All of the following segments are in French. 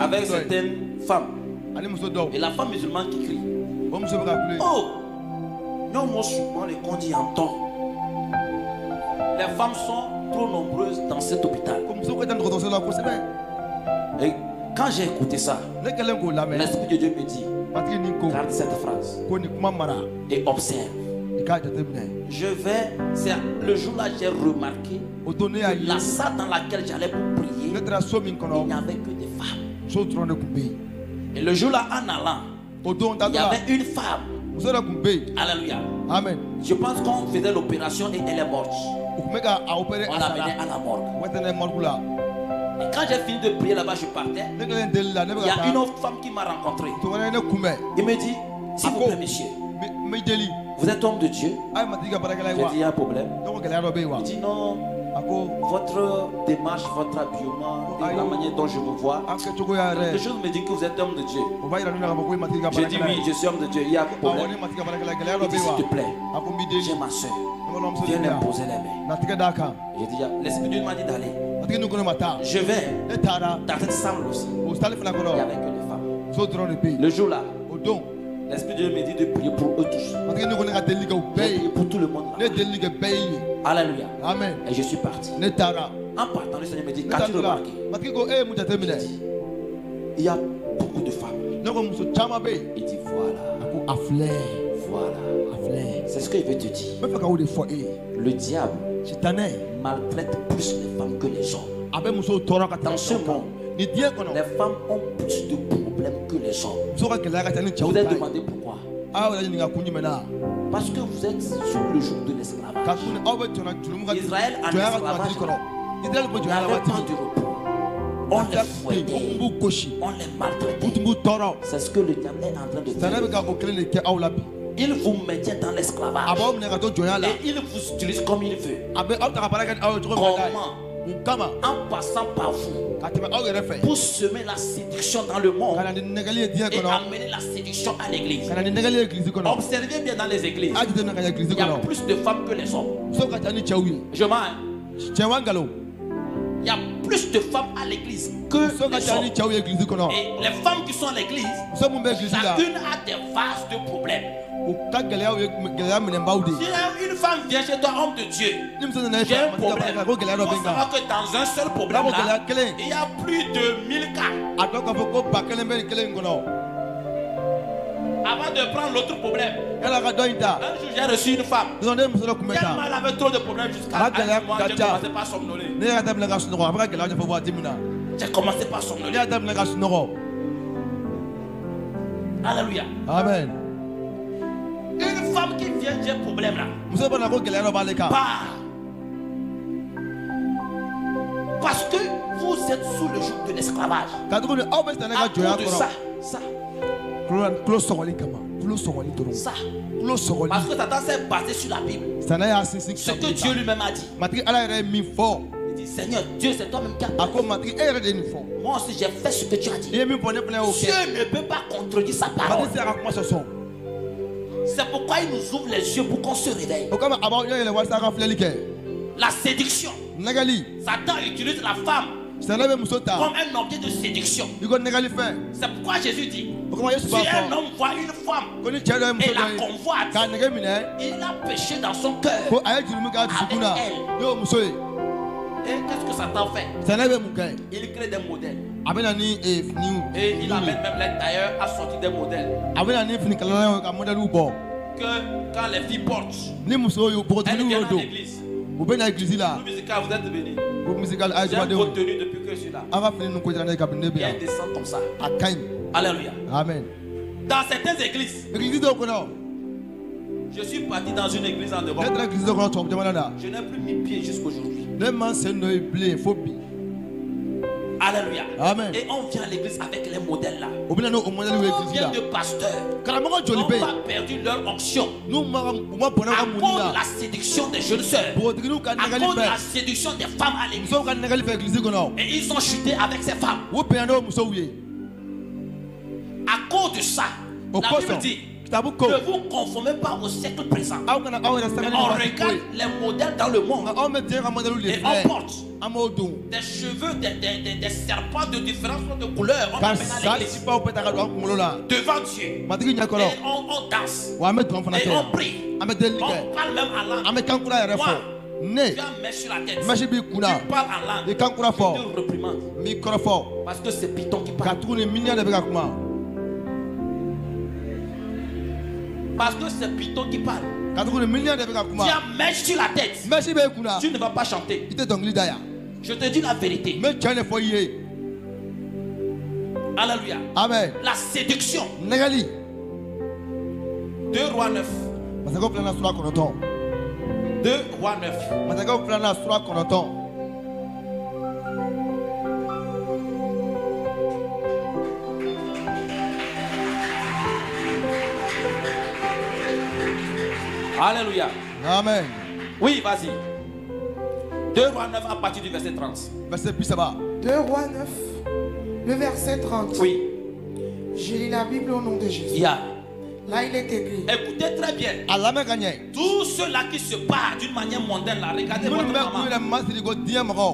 Avec certaines femmes. Et la femme musulmane qui crie. Oh, non, moi souvent les qu'on dit en temps. Les femmes sont trop nombreuses dans cet hôpital. Et quand j'ai écouté ça, l'Esprit de Dieu me dit, garde cette phrase et observe. Je vais, c'est le jour-là j'ai remarqué que la salle dans laquelle j'allais pour prier, il n'y avait que des femmes. Et le jour-là en allant, il y avait une femme. Alléluia. Amen. Je pense qu'on faisait l'opération et elle est morte. On l'a menée à la morgue. Et quand j'ai fini de prier là-bas, je partais. Il y a une autre femme qui m'a rencontré. Il me dit, s'il vous plaît, monsieur, vous êtes homme de Dieu? J'ai dit, il y a un problème. Il dit, non, votre démarche, votre habillement, et la manière dont je vous vois, quelque chose me dit que vous êtes homme de Dieu. J'ai dit, oui, je suis homme de Dieu, il y a un problème. Il dit, s'il te plaît, j'ai ma soeur, viens l'imposer les mains. J'ai dit, l'Esprit de Dieu m'a dit d'aller. Je vais dans cette salle aussi. Il n'y avait que les femmes. Le jour-là, l'Esprit de Dieu me dit de prier pour eux tous. Prier pour tout le monde là. Alléluia. Amen. Et je suis parti. En partant, le Seigneur me dit, qu'as-tu remarqué? Il y a beaucoup de femmes. Il dit, voilà. Voilà. C'est ce qu'il veut te dire. Le diable maltraite plus les femmes que les hommes. Dans ce monde, les femmes ont plus de problèmes que les hommes. Vous vous êtes demandé pourquoi? Parce que vous êtes sous le joug de l'esclavage. Israël en esclavage, il n'avait pas de repos. On les fouettait, on les maltraitait. C'est ce que le diable est en train de faire. Il vous maintient dans l'esclavage et il vous utilise comme il veut. Comment? En passant par vous pour semer la séduction dans le monde et amener la séduction à l'église. Observez bien dans les églises, il y a plus de femmes que les hommes. Je mens. Il y a plus de femmes à l'église que les hommes. Et les femmes qui sont à l'église, chacune a des vases de problèmes. Si une femme vient chez toi, homme de Dieu, j'ai un problème. Il faut savoir que dans un seul problème là, il y a plus de 1000 cas. Avant de prendre l'autre problème, un jour j'ai reçu une femme. Tellement elle avait trop de problèmes jusqu'à moi, j'ai commencé par somnoler. J'ai commencé par somnoler. Alléluia. Amen. Une femme qui vient, j'ai un problème là. Parce que vous êtes sous le joug de l'esclavage. À cause de ça. Parce que Satan s'est basé sur la Bible. Ce que Dieu lui-même a dit. Il dit, Seigneur, Dieu, c'est toi-même qui as dit. Moi aussi, j'ai fait ce que tu as dit. Dieu ne peut pas contredire sa parole. C'est pourquoi il nous ouvre les yeux pour qu'on se réveille. La séduction. Satan utilise la femme comme un objet de séduction. C'est pourquoi Jésus dit, si un homme voit une femme et la convoite, il a péché dans son cœur avec elle. Et qu'est-ce que Satan fait? Il crée des modèles. Et il amène même les tailleurs à sortir des modèles. Que quand les filles portent, elles viennent dans l'église. Le musical, vous êtes venus. J'ai votre tenue depuis que je suis là. Et elle descend comme ça. Alléluia. Amen. Dans certaines églises, je suis parti dans une église en Europe. Je n'ai plus mis pied jusqu'aujourd'hui. Alléluia. Amen. Et on vient à l'église avec les modèles là. On vient de pasteurs. On a perdu leur onction à cause de la séduction des jeunes sœurs, à cause de la séduction des femmes à l'église. Et ils ont chuté avec ces femmes. À cause de ça, la Bible dit, Ne vous conformez pas au siècle présent. Mais on regarde les modèles dans le monde. Et on porte des cheveux, des serpents de différentes sortes de couleurs. On amène à l'église devant Dieu. Et on danse. Et on prie. On parle même en langue. Moi, tu as mis sur la tête. Tu parles en langue. Je te reprimande. Parce que c'est Python qui parle. Parce que c'est Python qui parle. Tu as mèche sur la tête. Tu ne vas pas chanter. Je te dis la vérité. Alléluia. Amen. La séduction. 2 Rois 9. 2 Rois 9. Alléluia. Amen. Oui, vas-y. 2 Rois 9 à partir du verset 30. 2 Rois 9, le verset 30. Oui. Je lis la Bible au nom de Jésus. Yeah. Là, il est écrit. Écoutez très bien. Tous ceux-là qui se parlent d'une manière mondaine, là, regardez votre maman.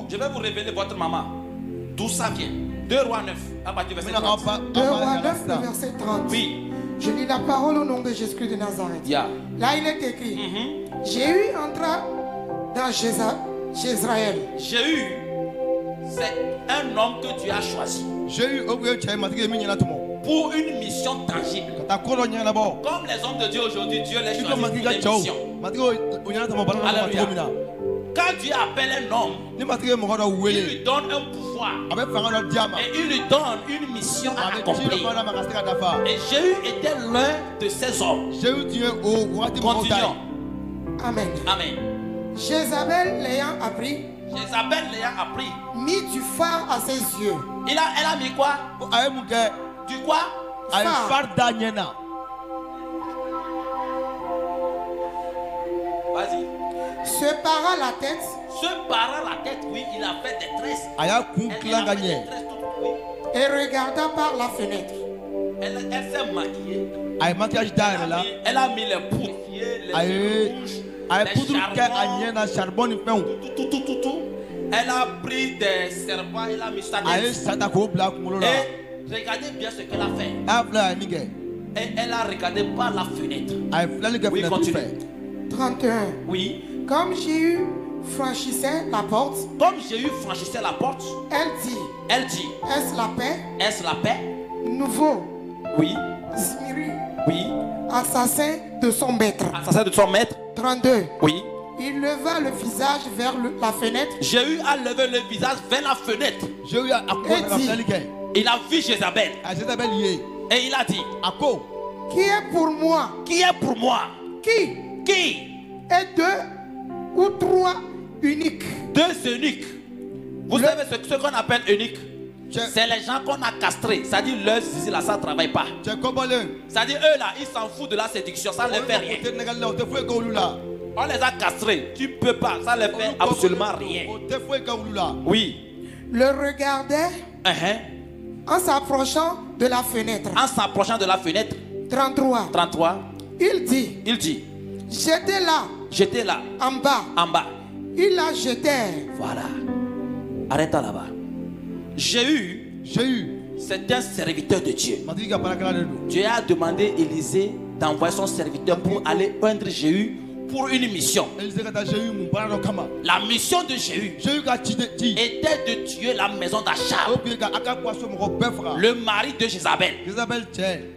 Je vais vous révéler votre maman. D'où ça vient. 2 Rois 9 à partir du verset 30. 2 Rois 9, le verset 30. Oui. Je lis la parole au nom de Jésus de Nazareth. Yeah. Là, il est écrit. Jéhu entra dans Jézraël. Jéhu, c'est un homme que Dieu a choisi pour une mission tangible. Comme les hommes de Dieu aujourd'hui, Dieu les choisit pour des missions. Alléluia. Quand Dieu appelle un homme, il lui donne un pouvoir et il lui donne une mission à accomplir. Et Jéhu était l'un de ces hommes. Continuons. Amen. Amen. Jézabel l'ayant appris, mis du phare à ses yeux. Elle a mis quoi? Du quoi? Phare. Vas-y. Se para la tête. Oui, il a fait des tresses. Et regarda par la fenêtre. Elle s'est maquillée. Elle a mis les poudriers, les charbons, tout. Elle a pris des serpents, elle a mis ça dedans. Et regardez bien ce qu'elle a fait. Et elle a regardé par la fenêtre. Oui, continue. 31. Oui. Comme Jéhu franchissait la porte, elle dit, est-ce la paix? Nouveau. Oui. Zimri. Oui. Assassin de son maître. 32. Oui. Il leva le visage vers la fenêtre. Jéhu a levé le visage vers la fenêtre. Il a vu Jézabel. Et il a dit, qui est pour moi? Qui est 2 ou 3 uniques? 2 eunuques. Vous savez ce qu'on appelle eunuques? C'est les gens qu'on a castrés. C'est-à-dire leurs zizi là, ça ne travaille pas. C'est-à-dire eux là, ils s'en foutent de la séduction, ça ne les fait rien. On les a castrés. Tu ne peux pas, ça ne les fait absolument rien. Oui. Le regardait en s'approchant de la fenêtre. 33. Il dit. J'étais là. En bas. Il la jetait. Voilà. Arrête là-bas. Jéhu, c'est un serviteur de Dieu. Dieu a demandé à Élisée d'envoyer son serviteur pour aller peindre Jéhu pour une mission. La mission de Jéhu était de tuer la maison d'Achab, le mari de Jézabel.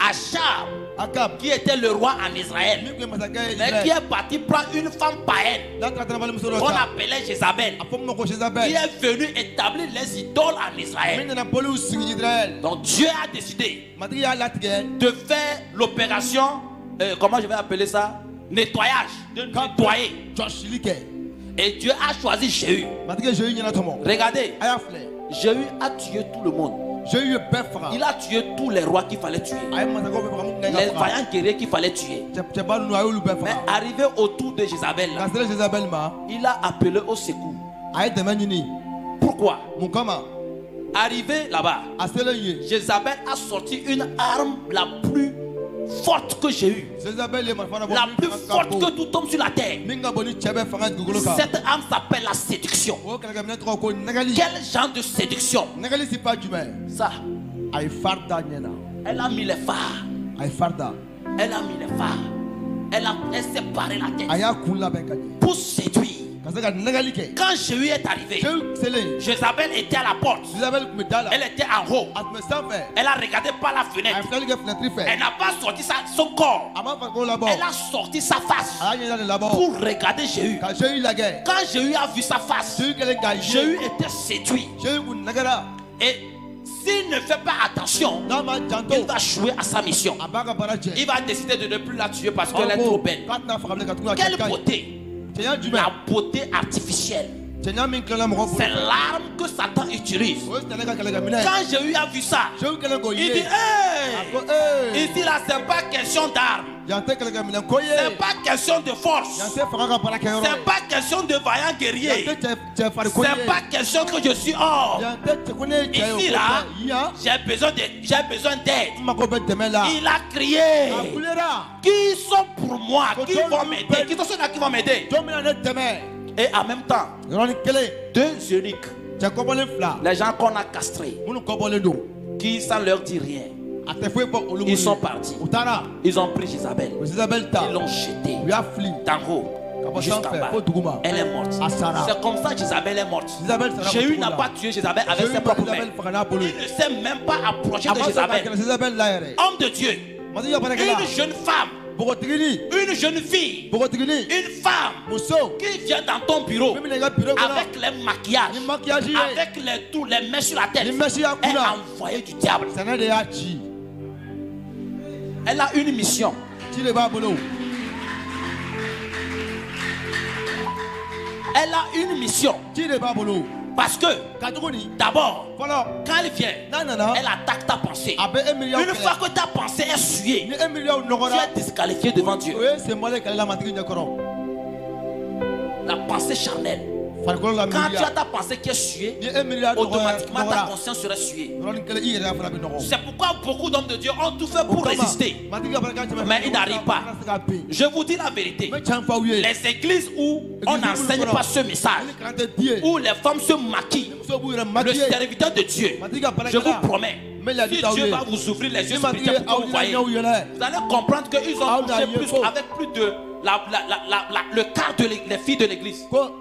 Achab, qui était le roi en Israël, mais qui est parti prendre une femme païenne qu'on appelait Jézabel, qui est venu établir les idoles en Israël. Donc Dieu a décidé de faire l'opération, comment je vais appeler ça, nettoyage, de nettoyer. Et Dieu a choisi Jéhu. Regardez, Jéhu a tué tout le monde. Il a tué tous les rois qu'il fallait tuer, les vaillants guerriers qu'il fallait tuer. Mais arrivé autour de Jézabel, il a appelé au secours. Pourquoi? Arrivé là-bas, Jézabel a sorti une arme la plus forte que j'ai eue, la plus forte que tout homme sur la terre, cette âme s'appelle la séduction. Quel genre de séduction? Ça. Elle a mis les phares. Elle a mis les phares. Elle s'est paré la tête pour séduire. Quand Jéhu est arrivé, Jézabel était à la porte. Elle était en haut. Elle a regardé par la fenêtre. Elle n'a pas sorti son corps. Elle a sorti sa face pour regarder Jéhu. Quand Jéhu a vu sa face, Jéhu était séduit. Et s'il ne fait pas attention, il va jouer à sa mission. Il va décider de ne plus la tuer parce qu'elle est trop belle. Quelle beauté! La beauté artificielle. C'est l'arme que Satan utilise. Quand Jéhu a vu ça, il dit hey, ici là c'est pas question d'armes, c'est pas question de force, c'est pas question de vaillant guerrier, c'est pas question que je suis hors. Ici là j'ai besoin d'aide. Il a crié, qui sont pour moi, qui vont m'aider, qui sont ceux-là qui vont m'aider. Et en même temps, deux eunuques, les gens qu'on a castrés, qui sans leur dire rien, ils sont partis. Ils ont pris Jézabel, ils l'ont jetée d'en haut jusqu'en bas. Elle est morte. C'est comme ça que Jézabel est morte. Jéhu n'a pas tué Jézabel avec ses propres mains. Il ne s'est même pas approché de Jézabel. Homme de Dieu, une jeune femme, une jeune fille, une femme qui vient dans ton bureau avec les maquillages, avec tous les mèches sur la tête, elle a envoyé du diable. Elle a une mission. Elle a une mission. Parce que d'abord, quand elle vient, elle attaque ta pensée. Une fois que ta pensée est souillée, tu es disqualifié devant Dieu. La pensée charnelle. Quand tu as ta pensée qui est suée, automatiquement ta conscience sera suée. C'est pourquoi beaucoup d'hommes de Dieu ont tout fait pour résister, mais ils n'arrivent pas. Je vous dis la vérité, les églises où on n'enseigne pas ce message, où les femmes se maquillent, le serviteur de Dieu, je vous promets, si Dieu va vous ouvrir les yeux spirituels pour que vous voyez, vous allez comprendre qu'ils ont couché plus avec plus de le quart des filles de l'église. Leur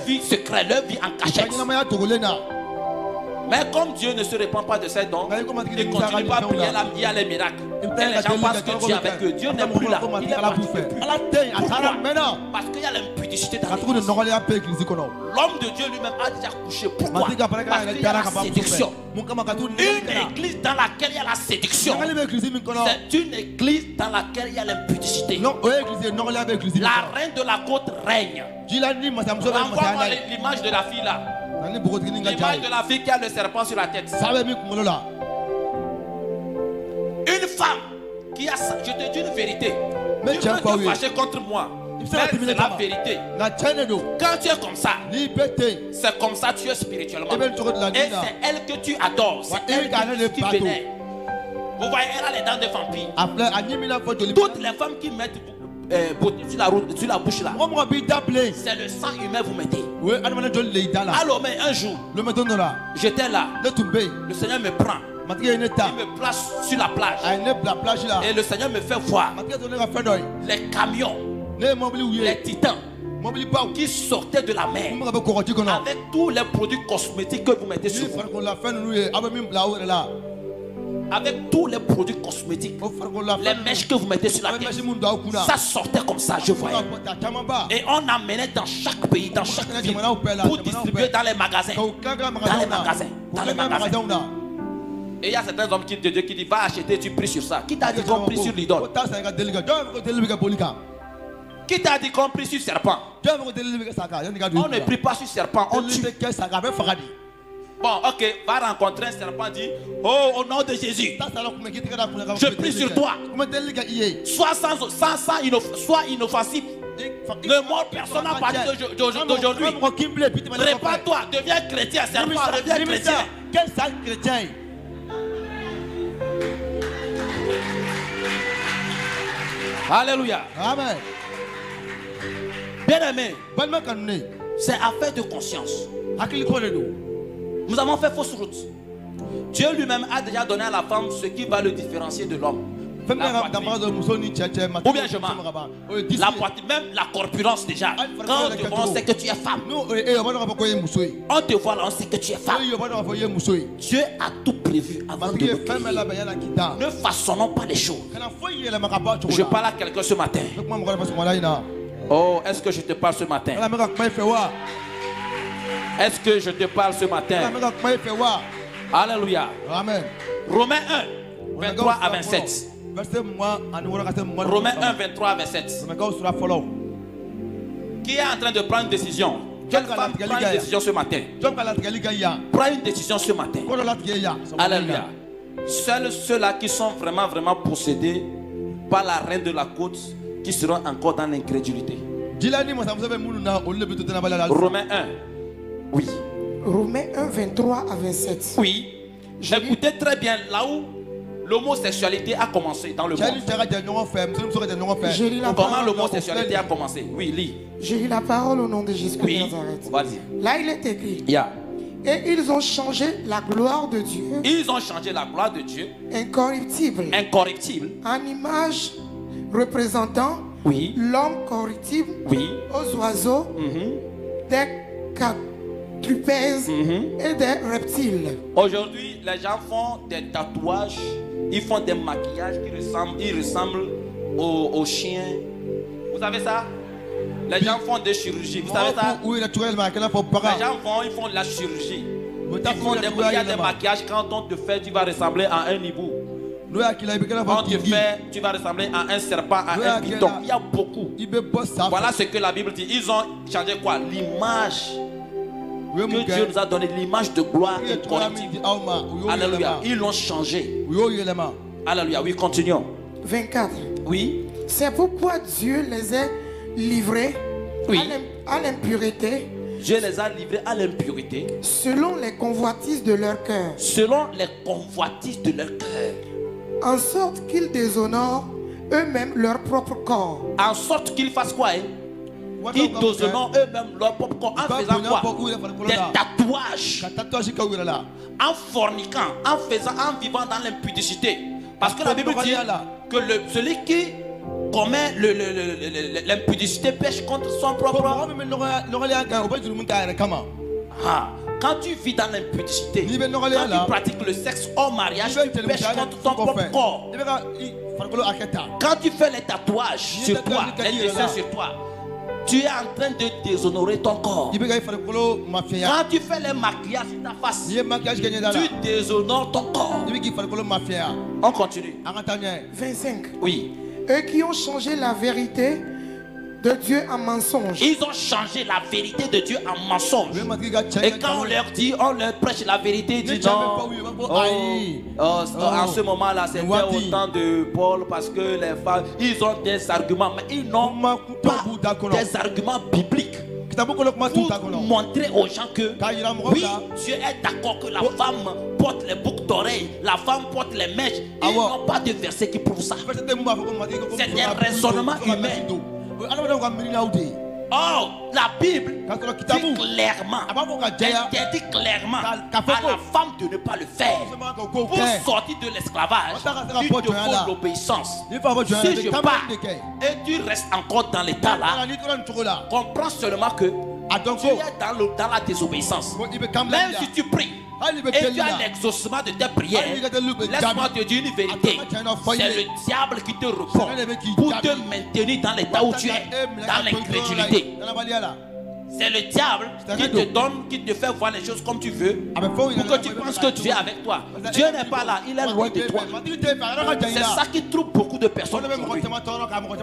vie secrète, leur vie en cachette. Mais comme Dieu ne se répand pas de ses dons, il ne continue pas à prier, il y a les miracles. Et les gens pensent que Dieu est avec eux. Dieu n'est plus là. Il est parti. Pourquoi? Parce qu'il y a l'impudicité dans l'église. L'homme de Dieu lui-même a déjà couché. Pourquoi? Parce qu'il y a la séduction. Une église dans laquelle il y a la séduction, c'est une église dans laquelle il y a l'impudicité. La reine de la côte règne. Envoie-moi l'image de la fille là. L'image de la fille qui a le serpent sur la tête. Une femme qui a, je te dis une vérité, tu peux te fâcher contre moi, mais c'est la vérité. Quand tu es comme ça, c'est comme ça tu es spirituellement. Et c'est elle que tu adores, c'est elle qui vénère. Vous voyez, elle a les dents de vampire. Toutes les femmes qui mettent beauté sur la bouche là, c'est le sang humain vous mettez. Alors mais un jour, j'étais là, le Seigneur me prend, il me place sur la plage, et le Seigneur me fait voir les camions, les titans qui sortaient de la mer avec tous les produits cosmétiques que vous mettez sur vous. Avec tous les produits cosmétiques, les mèches que vous mettez sur la tête, ça sortait comme ça, je voyais. Et on amenait dans chaque pays, dans chaque ville, pour distribuer dans les magasins. Dans les magasins. Et il y a certains hommes qui te disent, va acheter, tu pries sur ça. Qui t'a dit qu'on prie sur l'idole? Qui t'a dit qu'on prie sur serpent? On ne prie pas sur serpent, on tue. Bon, ok, va rencontrer un serpent, dit, oh, au nom de Jésus, je prie sur toi. Sois inoffensif. Ne mords personne à partir d'aujourd'hui. Répands-toi, deviens chrétien, serpent, deviens chrétien. Alléluia. Amen. Bien aimé, c'est affaire de conscience. Nous avons fait fausse route. Dieu lui-même a déjà donné à la femme ce qui va le différencier de l'homme. Ou bien je mens. La poitrine, même la corpulence déjà. Quand on te voit, on sait que tu es femme. On te voit là, on sait que tu es femme. Dieu a tout prévu avant de nous créer. Ne façonnons pas les choses. Je parle à quelqu'un ce matin. Oh, est-ce que je te parle ce matin? Est-ce que je te parle ce matin? Alléluia. Amen. Romains 1, 23 à 27. Romains 1, 23 à 27. Qui est en train de prendre une décision? Quelle femme prend une décision ce matin? Prends une décision ce matin. Alléluia. Seuls ceux-là qui sont vraiment possédés par la reine de la côte, qui seront encore dans l'incrédulité. Romains 1. Oui. Romains 1, 23 à 27. Oui. Écoutez très bien, là où l'homosexualité a commencé dans le monde. Comment l'homosexualité a commencé? Oui, lis. J'ai lu la parole au nom de Jésus de Nazareth. Vas-y. Là, il est écrit. Et ils ont changé la gloire de Dieu. Ils ont changé la gloire de Dieu. Incorruptible. Incorruptible. En image représentant l'homme corruptible aux oiseaux, des quadrupèdes et des reptiles. Aujourd'hui, les gens font des tatouages, ils font des maquillages qui ressemblent aux chiens. Vous savez ça? Les gens font des chirurgies. Vous savez ça? Les gens ils font de la chirurgie. Il y a des maquillages. Quand on te fait, tu vas ressembler à un hibou. Quand tu fais, tu vas ressembler à un serpent, à un python. Il y a beaucoup. Voilà ce que la Bible dit. Ils ont changé quoi? L'image que Dieu nous a donné, l'image de gloire incorruptible. Alléluia. Ils l'ont changé. Alléluia. Oui, continuons. 24. Oui. C'est pourquoi Dieu les a livrés à l'impureté. Dieu les a livrés à l'impureté. Selon les convoitises de leur cœur. Selon les convoitises de leur cœur. En sorte qu'ils déshonorent eux-mêmes leur propre corps. En sorte qu'ils fassent quoi? Ils déshonorent eux-mêmes leur propre corps. En faisant quoi? Des tatouages. En forniquant, en vivant dans l'impudicité. Parce que la Bible dit que celui qui commet l'impudicité pêche contre son propre. Quand tu vis dans l'impudicité, quand tu pratiques le sexe hors mariage, tu pêches contre ton propre corps. Quand tu fais les tatouages sur toi, les dessins sur toi, tu es en train de déshonorer ton corps. Quand tu fais les maquillages sur ta face, tu déshonores ton corps. On continue. 25. Oui. Eux qui ont changé la vérité de Dieu en mensonge. Ils ont changé la vérité de Dieu en mensonge. Et quand on leur dit, on leur prêche la vérité, ils disent non. En ce moment-là, c'était au temps de Paul parce que les femmes, ils ont des arguments, mais ils n'ont pas des arguments bibliques. Pour montrer aux gens que oui, Dieu est d'accord que la femme porte les boucles d'oreilles, la femme porte les mèches. Ils n'ont pas de verset qui prouve ça. C'est des raisonnements humains. Oh, la Bible dit clairement, interdit clairement à la femme de ne pas le faire. Pour sortir de l'esclavage, il te faut l'obéissance. Si je pars et tu restes encore dans l'état là, comprends seulement que tu es dans la désobéissance. Même si tu pries et tu as l'exaucement de tes prières, laisse-moi te dire une vérité. C'est le diable qui te reprend pour te maintenir dans l'état où tu es, dans l'incrédulité. C'est le diable qui te donne, qui te fait voir les choses comme tu veux, pour que tu penses que Dieu est avec toi. Dieu n'est pas là, il est loin de toi. C'est ça qui trouble beaucoup de personnes aujourd'hui.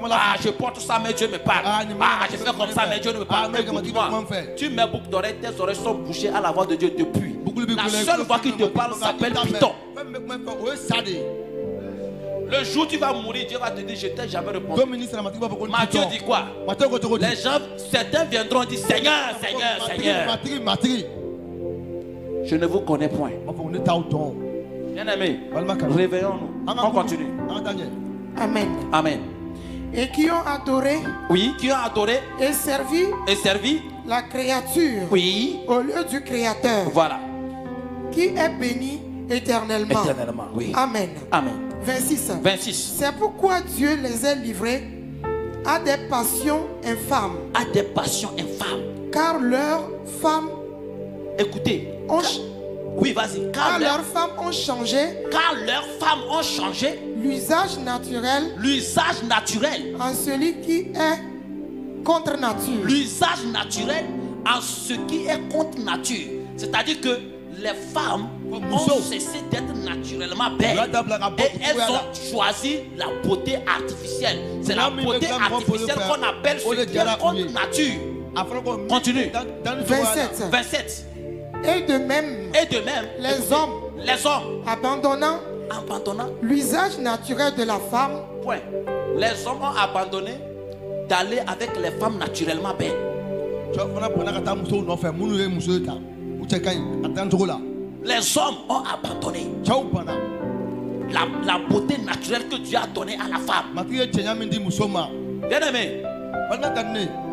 Ah, je porte ça, mais Dieu me parle. Ah, je fais comme ça, mais Dieu ne me parle. Écoute-moi, tu mets boucle d'oreille, tes oreilles sont bouchées à la voix de Dieu depuis. La seule voix qui te parle s'appelle Python. Le jour où tu vas mourir, Dieu va te dire, je t'ai jamais répondu. Matthieu dit quoi? Les gens, certains viendront dire, Seigneur, Seigneur, Seigneur. Je ne vous connais point. Bien aimé, réveillons-nous. On continue. Amen. Amen. Et qui ont adoré. Oui, qui ont adoré. Et servi. Et servi. La créature. Oui. Au lieu du Créateur. Voilà. Qui est béni éternellement. Éternellement, oui. Amen. Amen. 26. 26. C'est pourquoi Dieu les a livrés à des passions infâmes. À des passions infâmes. Car leurs femmes. Écoutez. Oui, vas-y. Car leurs femmes ont changé. Car leurs femmes ont changé. L'usage naturel. L'usage naturel. En celui qui est contre nature. L'usage naturel en ce qui est contre nature. C'est-à-dire que les femmes ont cessé d'être naturellement belles et elles ont choisi la beauté artificielle. C'est la beauté artificielle qu'on appelle ce qui est contre nature. Continue. 27. Et de même, les hommes abandonnant l'usage naturel de la femme. Point. Les hommes ont abandonné d'aller avec les femmes naturellement belles. Les hommes ont abandonné la beauté naturelle que Dieu a donnée à la femme. Bien-aimé,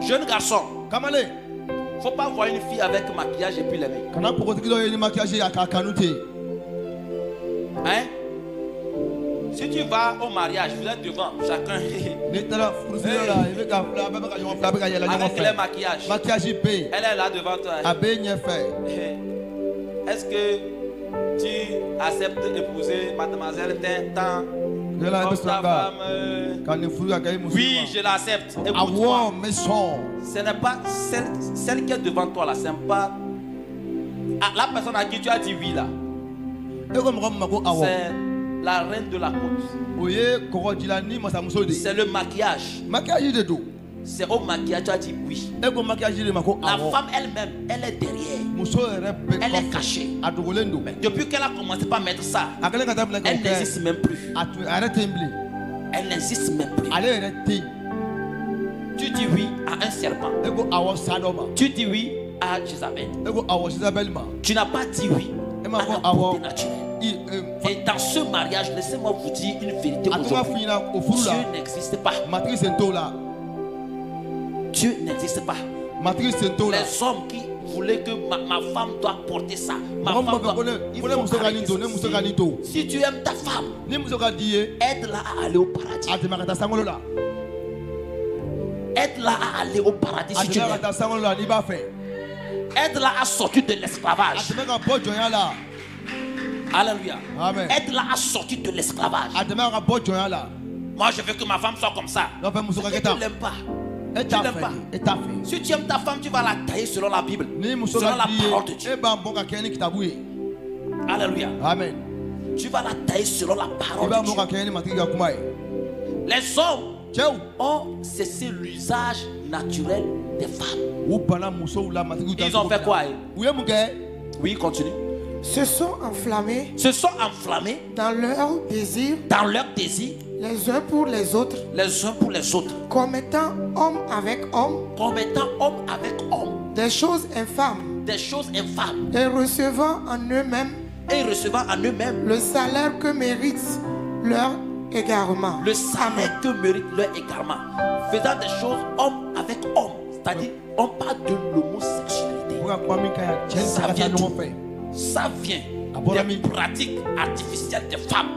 jeune garçon, il ne faut pas voir une fille avec maquillage et puis l'aimer. Hein? Si tu vas au mariage, vous êtes devant, chacun. Avec les maquillages. Elle est là devant toi. Est-ce que tu acceptes d'épouser mademoiselle tant comme ta femme? Oui, je l'accepte. Écoute-moi. Ce n'est pas celle qui est devant toi là, c'est pas la personne à qui tu as dit oui là. C'est la reine de la côte. C'est le maquillage. C'est au maquillage tu as dit oui. La femme elle-même, elle est derrière. Elle est cachée. Mais depuis qu'elle a commencé par mettre ça, elle n'existe même plus. Elle n'existe même plus. Tu dis oui à un serpent. Tu dis oui à Jézabel. Tu n'as pas dit oui à la beauté naturelle. Et dans ce mariage, laissez-moi vous dire une vérité aujourd'hui. Dieu n'existe pas. Dieu n'existe pas. Les hommes qui voulaient que ma femme doit porter ça. Ma femme doit... Il faut arrêter. Si tu aimes ta femme, aide-la à aller au paradis. Aide-la à aller au paradis si tu l'aimes. Aide-la à sortir de l'esclavage. Alléluia. Aide-la à sortir de l'esclavage. Moi je veux que ma femme soit comme ça. Tu ne l'aimes pas. Tu l'aimes pas. Si tu aimes ta femme, tu vas la tailler selon la Bible, selon la parole de Dieu. Alléluia. Amen. Tu vas la tailler selon la parole de Dieu. Les hommes ont cessé l'usage naturel des femmes. Ils ont fait quoi? Oui, continue. Se sont enflammés dans leur désir, les uns pour les autres, commettant homme avec homme, des choses infâmes, et recevant en eux-mêmes le salaire que mérite leur égarement. Faisant des choses homme avec homme, c'est-à-dire on parle de l'homosexualité. Ça vient des pratiques artificielles des femmes.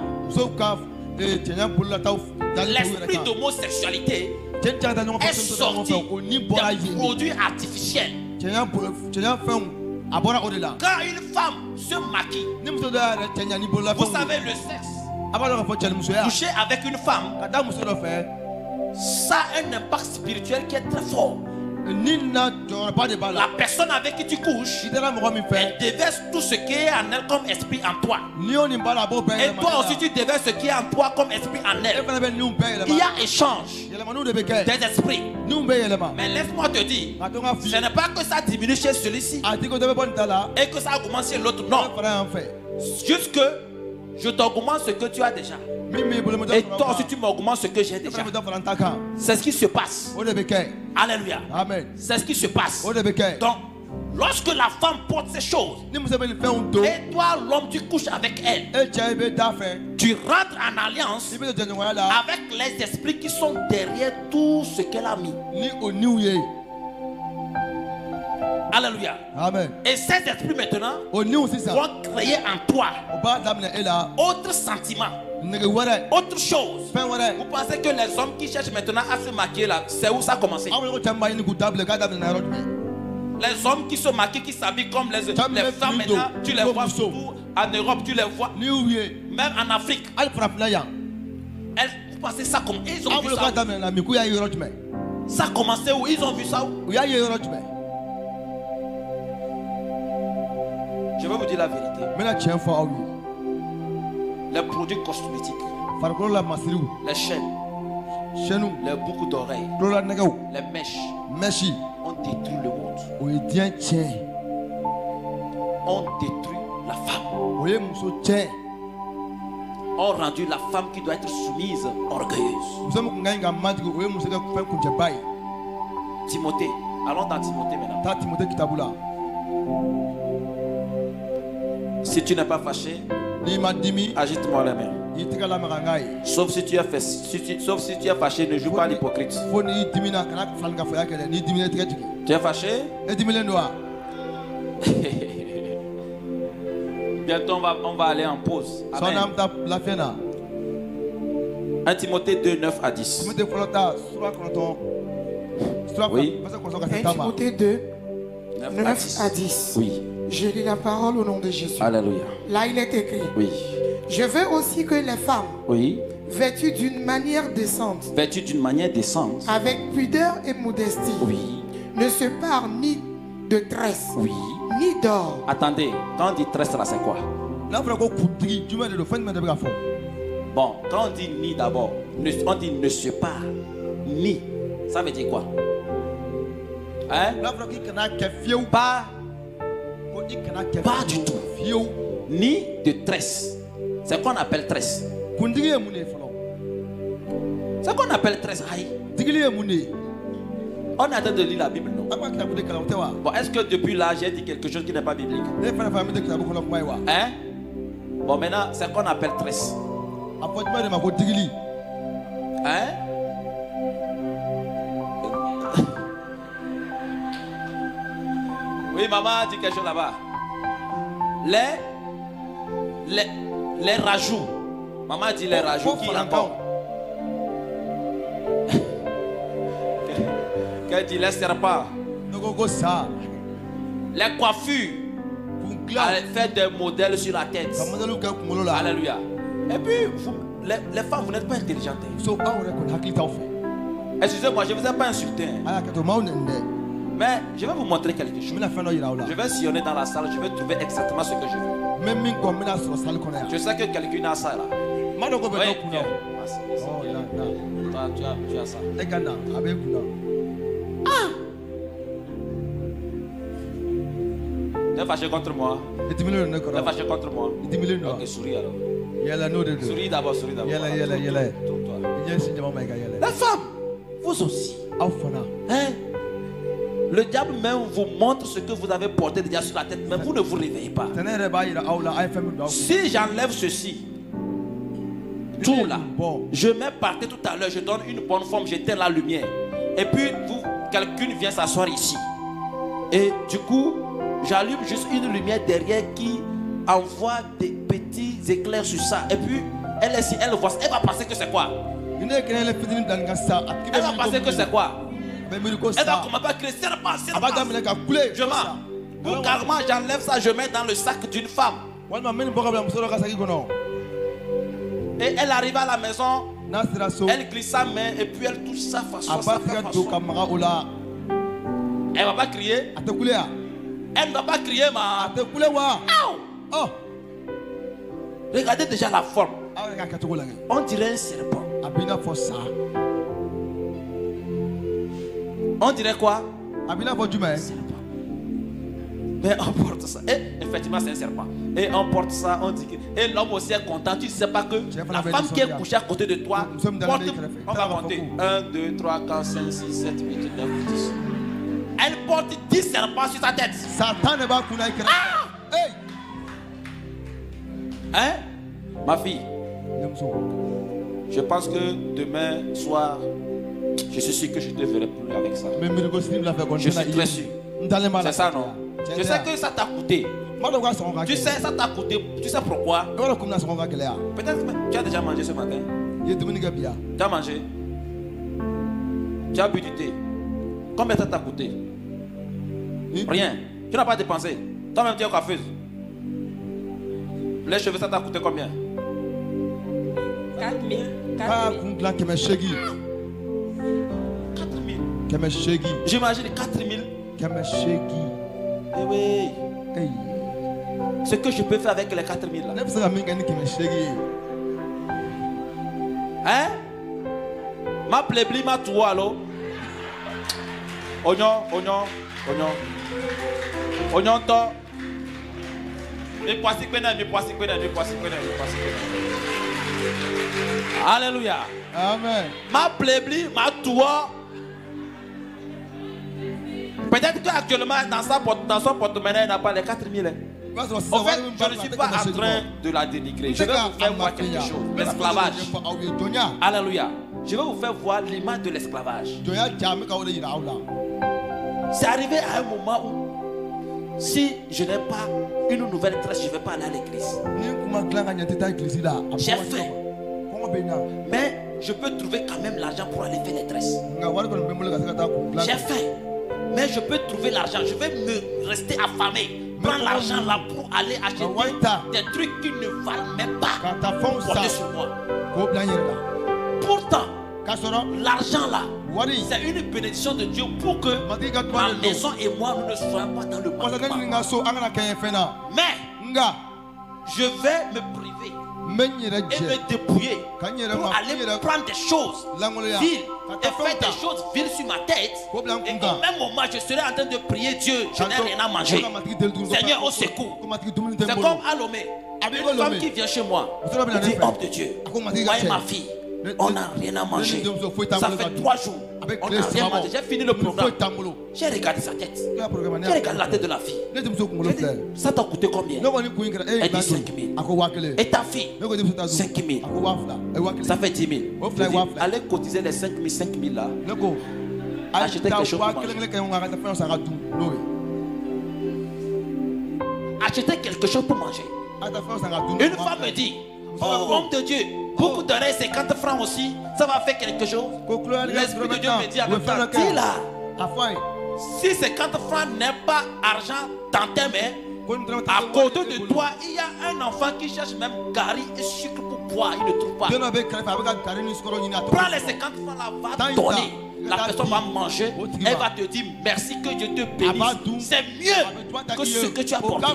L'esprit d'homosexualité est sorti des produits artificiels. Quand une femme se maquille, vous savez le sexe, coucher avec une femme, ça a un impact spirituel qui est très fort. La personne avec qui tu couches, elle déverse tout ce qui est en elle comme esprit en toi. Et toi aussi tu déverses ce qui est en toi comme esprit en elle. Il y a échange des esprits. Mais laisse-moi te dire, ce n'est pas que ça diminue chez celui-ci et que ça augmente chez l'autre. Non. Juste que je t'augmente ce que tu as déjà. Et toi aussi tu m'augmentes ce que j'ai déjà. C'est ce qui se passe. Alléluia. Amen. C'est ce qui se passe. Donc Lorsque la femme porte ces choses, et toi l'homme tu couches avec elle, tu rentres en alliance avec les esprits qui sont derrière tout ce qu'elle a mis. Alléluia. Amen. Et ces esprits maintenant vont créer en toi autre sentiment, autre chose. Vous pensez que les hommes qui cherchent maintenant à se maquiller là, c'est où ça a commencé? Les hommes qui se maquillent, qui s'habillent comme les femmes maintenant, tu les vois surtout en Europe, tu les vois même en Afrique. Vous pensez ça comme ils ont vu ça? Ça a commencé où? Ils ont vu ça où? Je vais vous dire la vérité. Les produits cosmétiques, les chaînes, les boucles d'oreilles, les mèches ont détruit le monde. Ont détruit la femme. Ont rendu la femme qui doit être soumise orgueilleuse. Timothée, allons dans Timothée maintenant. Si tu n'es pas fâché, agite-moi la main. Sauf si tu es fâché, ne joue pas l'hypocrite. Tu es fâché? Bientôt on va aller en pause. Amen. 1 Timothée 2, 9 à 10. Oui. 1 Timothée 2, 9 à 10. Oui. Je lis la parole au nom de Jésus. Alléluia. Là il est écrit. Oui. Je veux aussi que les femmes, oui, vêtues d'une manière décente, avec pudeur et modestie, oui, ne se parent ni de tresse, oui, ni d'or. Attendez, quand on dit tresse là, c'est quoi? Bon, quand on dit ni d'abord, on dit ne se part, ni. Ça veut dire quoi? Hein? Pas du tout. Ni de tresse. C'est qu'on appelle tresse. C'est qu'on appelle tresse. Aïe. On a de lire la Bible, non? Bon, est-ce que depuis là j'ai dit quelque chose qui n'est pas biblique? Hein? Bon, maintenant, c'est qu'on appelle tresse. Hein? Oui, maman a dit quelque chose là-bas. Les rajouts. Maman dit les rajouts qui encore. Qu'elle dit les serpents. Les coiffures. Elle fait des modèles sur la tête. Alléluia. Et puis, les femmes, vous n'êtes pas intelligentes. Excusez-moi, je ne vous ai pas insulté. Mais je vais vous montrer quelque chose. Je vais sillonner dans la salle, je vais trouver exactement ce que je veux. Je sais que quelqu'un a ça là. Oui, bien. Toi, tu as ça. Ah! Tu es fâché contre moi? Tu es fâché contre moi? Ok, souris alors. Souris d'abord, souris d'abord. La femme, vous aussi. Hein? Le diable même vous montre ce que vous avez porté déjà sur la tête, mais vous ne vous réveillez pas. Si j'enlève ceci, tout là, je mets par terre tout à l'heure, je donne une bonne forme, j'éteins la lumière. Et puis, quelqu'un vient s'asseoir ici. Et du coup, j'allume juste une lumière derrière qui envoie des petits éclairs sur ça. Et puis, elle est ici, elle voit ça. Elle va penser que c'est quoi? Elle va penser que c'est quoi? Elle va commencer à crier, serpent. Je mens. Pour carrément, j'enlève ça, je mets dans le sac d'une femme. Et elle arrive à la maison, elle glisse sa main et puis elle touche sa façon. Elle ne va pas crier. Elle ne va pas crier, regardez déjà la forme. On dirait un serpent. On dirait quoi? Serpent. Mais on porte ça. Et effectivement, c'est un serpent. Et on porte ça, on dit que. Et l'homme aussi est content. Tu ne sais pas que la femme qui est couchée à côté de toi porte. On va compter. 1, 2, 3, 4, 5, 6, 7, 8, 9, 10. Elle porte 10 serpents sur sa tête. Ah! Hein? Ma fille, je pense que demain soir, je suis sûr que je ne te verrai plus avec ça. Je suis très sûr. C'est ça, non? Je sais que ça t'a coûté. Tu sais, ça t'a coûté. Tu sais pourquoi? Peut-être que tu as déjà mangé ce matin. Tu as mangé. Tu as bu du thé. Combien ça t'a coûté? Rien. Tu n'as pas dépensé. Toi-même, tu es coiffeuse. Les cheveux, ça t'a coûté combien? 4 000. 4 000. J'imagine 4 000. Eh oui. Ce que je peux faire avec les 4 000 là. Hein? Ma plébli, ma toi, alors. Oignon. Oignon, toi. Alléluia. Amen. Ma plébli, ma toi. Peut-être qu'actuellement, dans son porte-monnaie, il n'a pas les 4 000. En fait, je ne suis pas en train de la dénigrer. Je vais vous faire voir quelque chose. L'esclavage. Alléluia. Je vais vous faire voir l'image de l'esclavage. C'est arrivé à un moment où, si je n'ai pas une nouvelle tresse, je ne vais pas aller à l'église. J'ai faim. Mais je peux trouver quand même l'argent pour aller faire les tresses. J'ai faim. Mais je peux trouver l'argent. Je vais me rester affamé. Prendre l'argent là pour aller acheter des trucs qui ne valent même pas porter sur moi. Pourtant, l'argent là, c'est une bénédiction de Dieu pour que ma maison et moi nous ne soyons pas dans le manquement. Mais je vais me priver et me dépouiller pour aller prendre des choses viles et faire des choses viles sur ma tête. Et au même moment, je serai en train de prier Dieu. Je n'ai rien à manger. Seigneur, au secours. C'est comme à Lomé. Une femme qui vient chez moi, elle dit, homme de Dieu, moi et ma fille, on n'a rien à manger. Ça fait 3 jours. On n'a rien mangé. J'ai fini le programme. J'ai regardé sa tête. J'ai regardé la tête de la fille. Ça t'a coûté combien? Elle dit 5 000. Et ta fille? 5 000. Ça fait 10 000. Allez cotiser les 5 000 là. Achetez quelque chose pour manger. Achetez quelque chose pour manger. Une femme me dit, oh homme de Dieu, pour vous donner 50 francs aussi, ça va faire quelque chose. L'Esprit de Dieu me dit à même temps, dis là, si 50 francs n'est pas argent dans tes mains, à côté de toi, il y a un enfant qui cherche même gari et sucre pour boire, il ne trouve pas. Prends les 50 francs là, va donner. La personne va manger, elle va te dire merci, que Dieu te bénisse. C'est mieux que ce que tu as porté.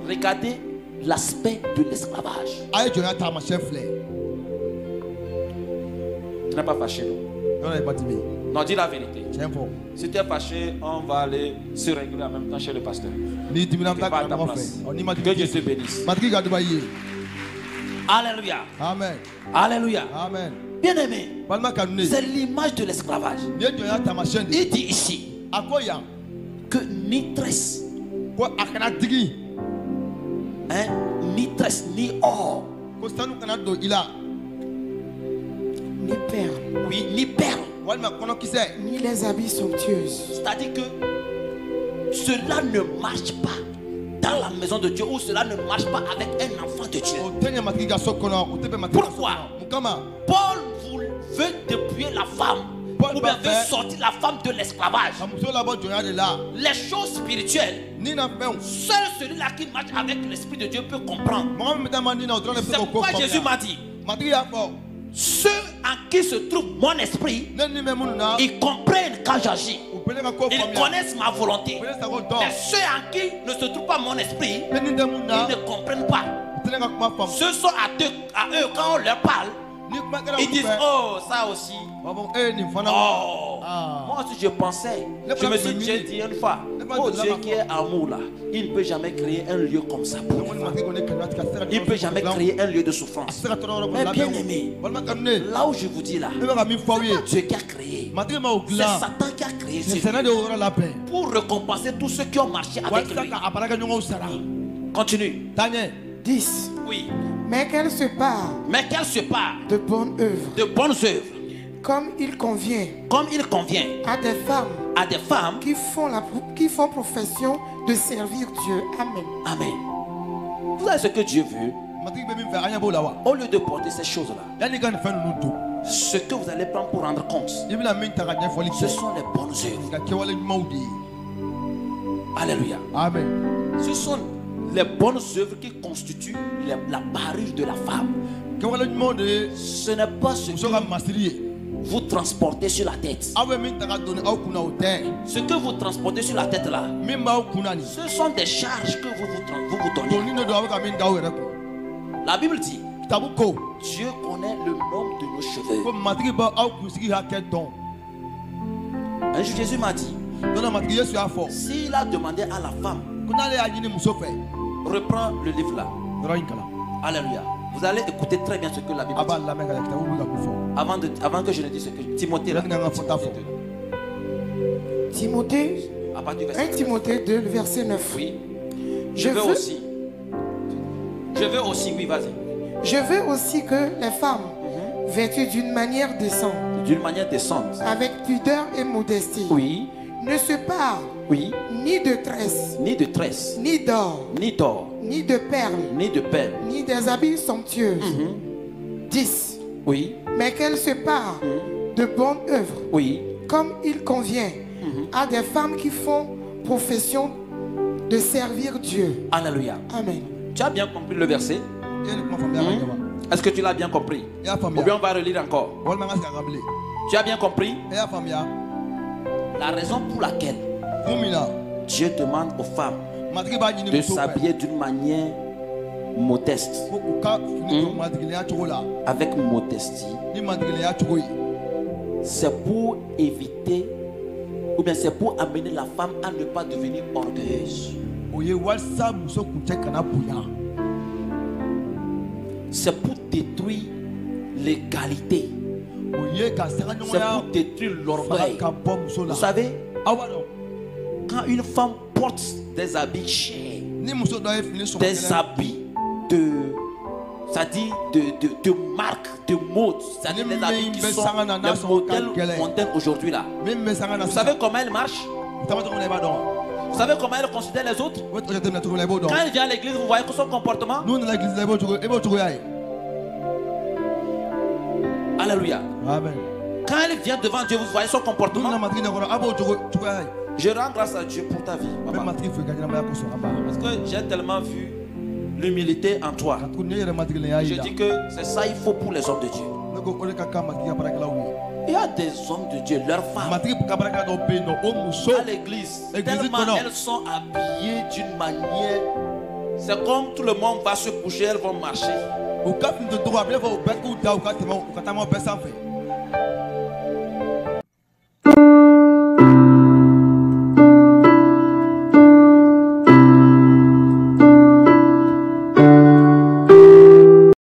Regardez l'aspect de l'esclavage. Tu n'es pas fâché, non? Non, dis la vérité. Si tu es fâché, on va aller se régler en même temps chez le pasteur. Pas à ta place. Que Dieu te bénisse. Alléluia. Amen. Alléluia. Amen. Bien aimé, c'est l'image de l'esclavage. Il dit ici que ni tresse, ni tresse, ni or, ni perles. Oui, ni perles, ni les habits somptueux. C'est-à-dire que cela ne marche pas dans la maison de Dieu, ou cela ne marche pas avec un enfant de Dieu. Pourquoi? Paul veut dépouiller la femme, ou bien veut sortir la femme de l'esclavage. Les choses spirituelles, seul celui-là qui marche avec l'Esprit de Dieu peut comprendre. C'est pourquoi Jésus m'a dit, ceux en qui se trouve mon esprit, ils comprennent quand j'agis. Ils connaissent ma volonté. Mais ceux en qui ne se trouve pas mon esprit, ils ne comprennent pas. Ce sont à eux quand on leur parle, ils disent, oh, ça aussi. Oh, d'accord. Moi aussi je pensais. Je me suis dit une fois, oh Dieu qui est amour là, il ne peut jamais créer un lieu comme ça pour les femmes. Il ne peut jamais créer un lieu de souffrance. Mais bien aimé, là où je vous dis là, c'est pas Dieu qui a créé. C'est Satan qui a créé ce lieu pour récompenser tous ceux qui ont marché avec lui. Continue. 10. Oui. Mais qu'elle se parle. Mais qu'elle se parle de bonnes œuvres. De bonnes œuvres. Comme il convient. Comme il convient. À des femmes. À des femmes qui font profession de servir Dieu. Amen. Amen. Vous savez ce que Dieu veut? Au lieu de porter ces choses-là, ce que vous allez prendre pour rendre compte, ce sont les bonnes œuvres. Alléluia. Amen. Ce sont les bonnes œuvres qui constituent la parure de la femme. Ce n'est pas ce que vous transportez sur la tête. Ce que vous transportez sur la tête là, ce sont des charges que vous donnez. La Bible dit, Dieu connaît le nombre de nos cheveux. Un jour Jésus m'a dit, s'il a demandé à la femme, reprends le livre là. Alléluia. Vous allez écouter très bien ce que la Bible dit. Avant que je ne dise ce que Timothée là. Timothée, 1 Timothée 2, verset 9. Oui. Je veux aussi, oui, vas-y. Je veux aussi que les femmes, vêtues d'une manière décente, avec pudeur et modestie, oui, ne se parlent, oui, ni de tresses, ni d'or, ni de perles, ni des habits somptueux. 10. Oui. Mais qu'elles se parlent de bonnes œuvres, oui, comme il convient à des femmes qui font profession de servir Dieu. Alléluia. Amen. Tu as bien compris le verset? Est-ce que tu l'as bien compris? Ou bien on va relire encore. Tu as bien compris? La raison pour laquelle Dieu demande aux femmes de s'habiller d'une manière modeste, avec modestie, c'est pour éviter, ou bien c'est pour amener la femme à ne pas devenir orgueilleuse. C'est pour détruire l'égalité. C'est pour détruire l'orgueil. Vous savez, quand une femme porte des habits chers, des habits de marque, de mode, c'est-à-dire des habits qui sont les modèles mondains aujourd'hui là. Vous savez comment elle marche? Vous savez comment elle considère les autres? Quand elle vient à l'église, vous voyez que son comportement. Alléluia. Amen. Quand elle vient devant Dieu, vous voyez son comportement. Je rends grâce à Dieu pour ta vie, papa. Parce que j'ai tellement vu l'humilité en toi. Je dis que c'est ça il faut pour les hommes de Dieu. Il y a des hommes de Dieu, leurs femmes à l'église, tellement elles sont habillées d'une manière, c'est comme tout le monde va se coucher, elles vont marcher.